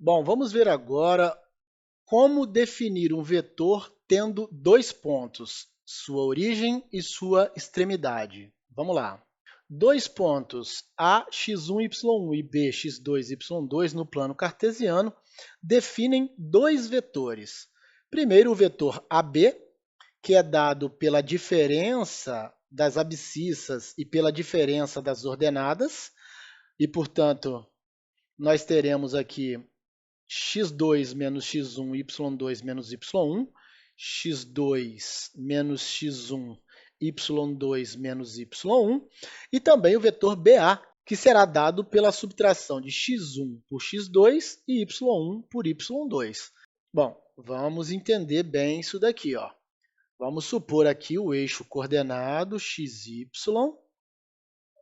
Bom, vamos ver agora como definir um vetor tendo dois pontos, sua origem e sua extremidade. Vamos lá. Dois pontos A, x1, y1 e B, x2, y2 no plano cartesiano definem dois vetores. Primeiro, o vetor AB, que é dado pela diferença das abscissas e pela diferença das ordenadas, e, portanto, nós teremos aqui x2 menos x1, y2 menos y1, x2 menos x1, y2 menos y1, e também o vetor BA, que será dado pela subtração de x1 por x2 e y1 por y2. Bom, vamos entender bem isso daqui, ó. Vamos supor aqui o eixo coordenado xy,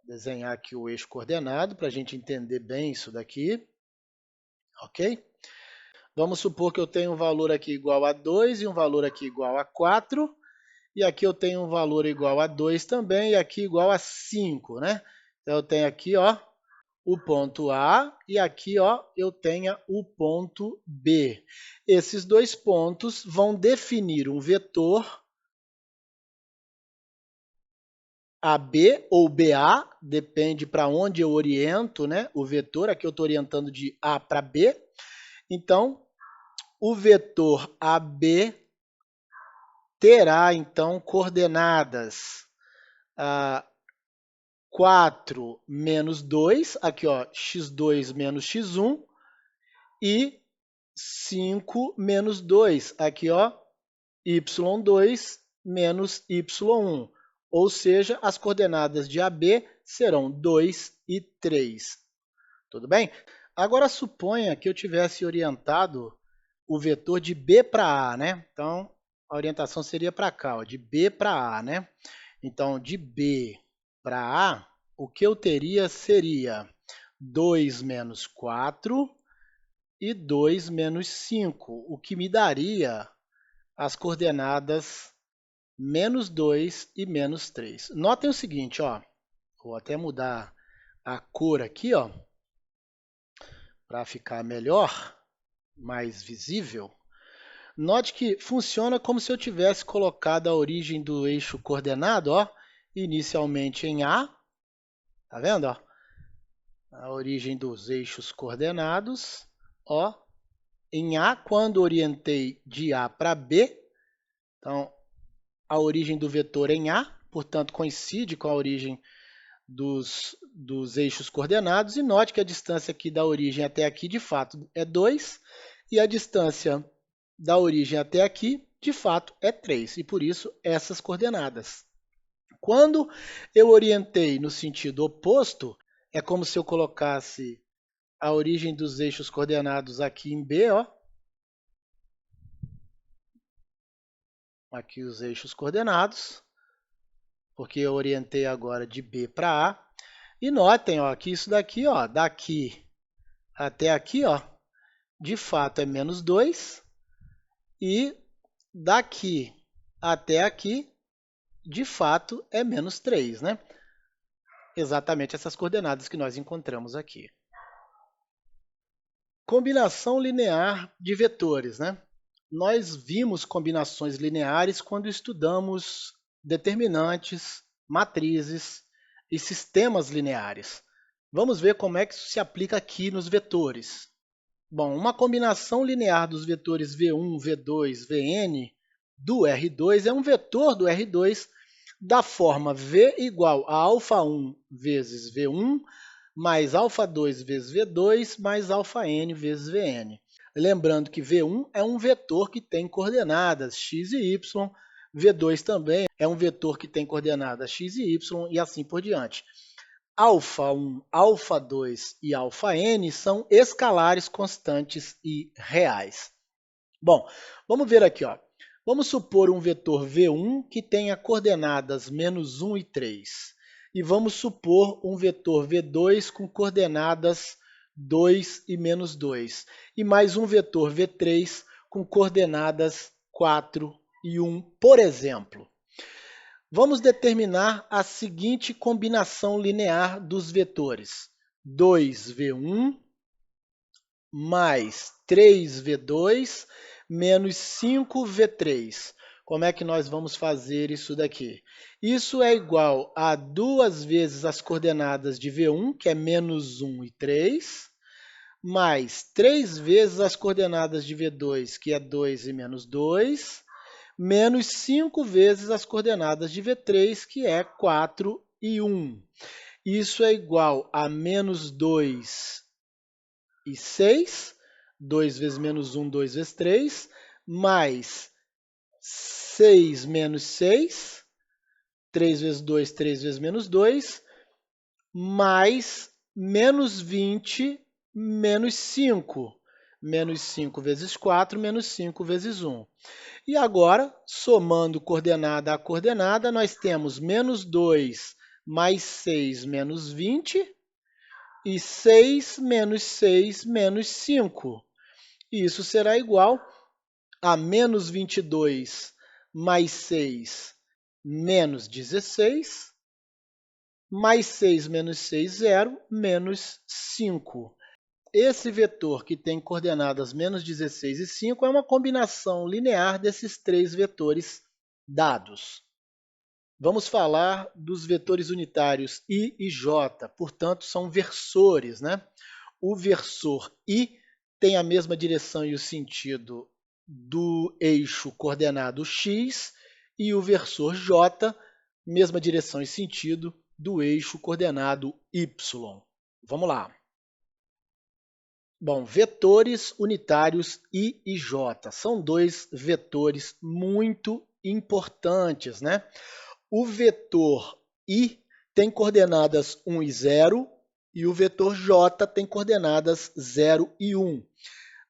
desenhar aqui o eixo coordenado para a gente entender bem isso daqui, ok? Vamos supor que eu tenho um valor aqui igual a 2 e um valor aqui igual a 4. E aqui eu tenho um valor igual a 2 também e aqui igual a 5, né? Então, eu tenho aqui, ó, o ponto A e aqui, ó, eu tenho o ponto B. Esses dois pontos vão definir um vetor AB ou BA, depende para onde eu oriento, né, o vetor. Aqui eu estou orientando de A para B. Então, o vetor AB terá, então, coordenadas 4 menos 2, aqui, ó, x2 menos x1, e 5 menos 2, aqui, ó, y2 menos y1. Ou seja, as coordenadas de AB serão 2 e 3. Tudo bem? Agora, suponha que eu tivesse orientado o vetor de B para A, né? Então, a orientação seria para cá, ó, de B para A, né? Então, de B para A, o que eu teria seria 2 menos 4 e 2 menos 5, o que me daria as coordenadas menos 2 e menos 3. Notem o seguinte, ó, vou até mudar a cor aqui, ó, para ficar melhor, mais visível. Note que funciona como se eu tivesse colocado a origem do eixo coordenado, ó, inicialmente em A, tá vendo? Ó? A origem dos eixos coordenados, ó, em A, quando orientei de A para B, então a origem do vetor em A, portanto coincide com a origem dos eixos coordenados, e note que a distância aqui da origem até aqui, de fato, é 2, e a distância da origem até aqui, de fato, é 3, e por isso essas coordenadas. Quando eu orientei no sentido oposto, é como se eu colocasse a origem dos eixos coordenados aqui em B, ó. Aqui os eixos coordenados, porque eu orientei agora de B para A. E notem, ó, que isso daqui, ó, daqui até aqui, ó, de fato é menos 2, e daqui até aqui, de fato, é menos 3, né? Exatamente essas coordenadas que nós encontramos aqui. Combinação linear de vetores, né? Nós vimos combinações lineares quando estudamos determinantes, matrizes e sistemas lineares. Vamos ver como é que isso se aplica aqui nos vetores. Bom, uma combinação linear dos vetores v1, v2, vn do R2 é um vetor do R2 da forma v igual a α1 vezes v1 mais α2 vezes v2 mais αn vezes vn. Lembrando que v1 é um vetor que tem coordenadas x e y, v2 também é um vetor que tem coordenadas x e y e assim por diante. α1, α2 e αn são escalares constantes e reais. Bom, vamos ver aqui, ó. Vamos supor um vetor v1 que tenha coordenadas menos 1 e 3. E vamos supor um vetor v2 com coordenadas 2 e menos 2. E mais um vetor v3 com coordenadas 4 e 1, por exemplo. Vamos determinar a seguinte combinação linear dos vetores: 2v1 mais 3v2 menos 5v3. Como é que nós vamos fazer isso daqui? Isso é igual a 2 vezes as coordenadas de V1, que é menos 1 e 3, mais 3 vezes as coordenadas de V2, que é 2 e menos 2, menos 5 vezes as coordenadas de V3, que é 4 e 1. Isso é igual a menos 2 e 6, 2 vezes menos 1, 2 vezes 3, mais 6 menos 6, 3 vezes 2, 3 vezes menos 2, mais menos 20 menos 5. Menos 5 vezes 4, menos 5 vezes 1. E agora, somando coordenada a coordenada, nós temos menos 2 mais 6 menos 20 e 6 menos 6 menos 5. E isso será igual a menos 22 mais 6 menos 16, mais 6 menos 6, 0, menos 5. Esse vetor que tem coordenadas menos 16 e 5 é uma combinação linear desses três vetores dados. Vamos falar dos vetores unitários I e J, portanto, são versores, né? O versor I tem a mesma direção e o sentido do eixo coordenado x, e o versor J, mesma direção e sentido do eixo coordenado y. Vamos lá. Bom, vetores unitários I e J são dois vetores muito importantes, né? O vetor I tem coordenadas 1 e 0 e o vetor J tem coordenadas 0 e 1.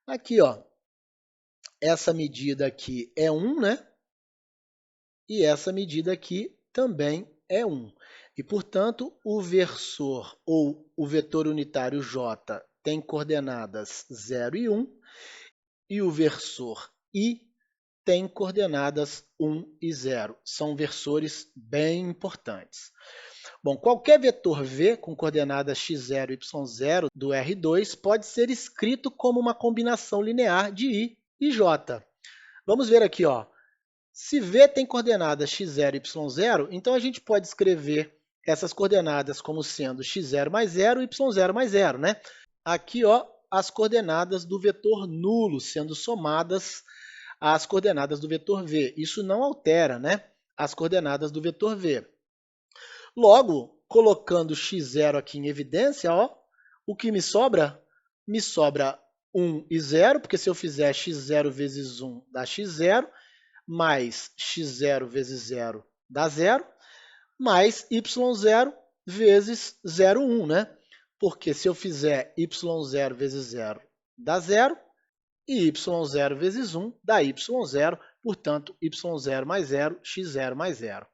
Aqui, ó, essa medida aqui é 1, né? E essa medida aqui também é 1. E, portanto, o versor ou o vetor unitário J tem coordenadas 0 e 1, e o versor I tem coordenadas 1 e 0. São versores bem importantes. Bom, qualquer vetor V com coordenadas x0 e y0 do R2 pode ser escrito como uma combinação linear de I e J. Vamos ver aqui, ó. Se V tem coordenadas x0 e y0, então a gente pode escrever essas coordenadas como sendo x0 mais 0 e y0 mais 0, né? Aqui, ó, as coordenadas do vetor nulo sendo somadas às coordenadas do vetor V. Isso não altera, né, as coordenadas do vetor V. Logo, colocando x0 aqui em evidência, ó, o que me sobra? Me sobra 1 e 0, porque se eu fizer x0 vezes 1 dá x0, mais x0 vezes 0 dá 0, mais y0 vezes 0, 1, né? Porque se eu fizer y0 vezes 0 dá 0, e y0 vezes 1 dá y0, portanto, y0 mais 0, x0 mais 0.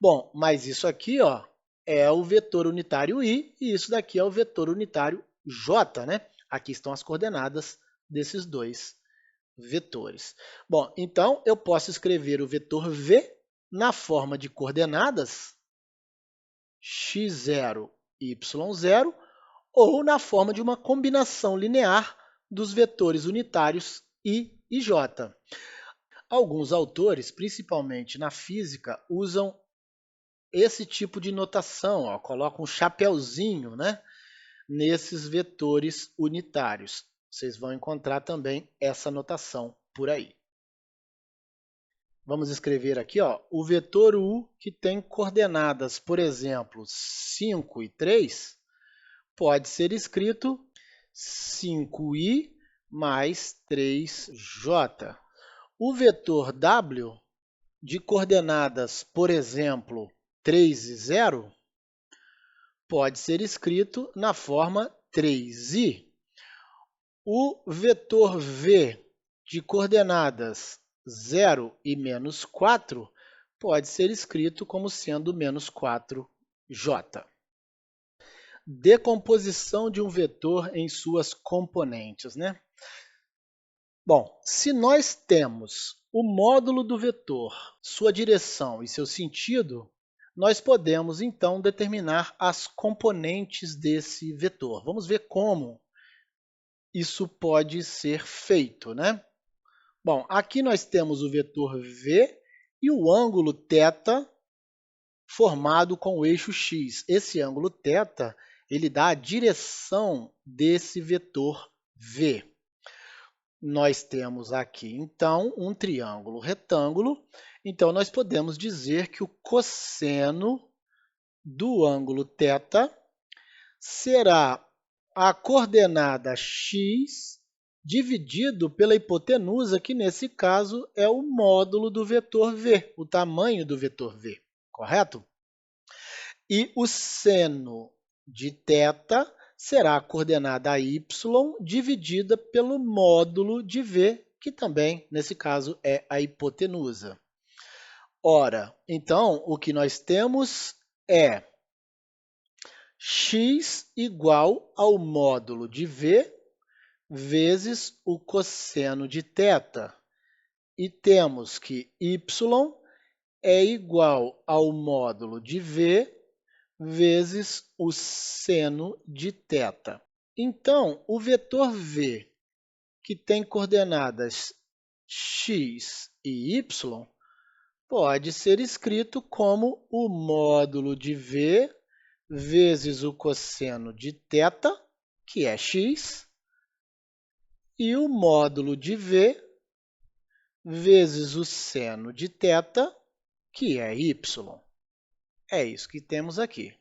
Bom, mas isso aqui, ó, é o vetor unitário I, e isso daqui é o vetor unitário J, né? Aqui estão as coordenadas desses dois vetores. Bom, então eu posso escrever o vetor V na forma de coordenadas x0 e y0, ou na forma de uma combinação linear dos vetores unitários I e J. Alguns autores, principalmente na física, usam esse tipo de notação, ó, colocam um chapeuzinho, né, nesses vetores unitários. Vocês vão encontrar também essa notação por aí. Vamos escrever aqui, ó, o vetor U que tem coordenadas, por exemplo, 5 e 3, pode ser escrito 5i mais 3j. O vetor W de coordenadas, por exemplo, 3 e 0, pode ser escrito na forma 3i. O vetor V de coordenadas 0 e menos 4 pode ser escrito como sendo menos 4j. Decomposição de um vetor em suas componentes, né? Bom, se nós temos o módulo do vetor, sua direção e seu sentido, nós podemos, então, determinar as componentes desse vetor. Vamos ver como. isso pode ser feito, né? Bom, aqui nós temos o vetor v e o ângulo θ formado com o eixo x. Esse ângulo θ, ele dá a direção desse vetor v. Nós temos aqui, então, um triângulo retângulo. Então, nós podemos dizer que o cosseno do ângulo θ será a coordenada x dividido pela hipotenusa, que nesse caso é o módulo do vetor v, o tamanho do vetor v, correto? E o seno de θ será a coordenada y dividida pelo módulo de v, que também, nesse caso, é a hipotenusa. Ora, então, o que nós temos é x igual ao módulo de v vezes o cosseno de θ. E temos que y é igual ao módulo de v vezes o seno de θ. Então, o vetor v, que tem coordenadas x e y, pode ser escrito como o módulo de v vezes o cosseno de θ, que é x, e o módulo de v vezes o seno de θ, que é y. É isso que temos aqui.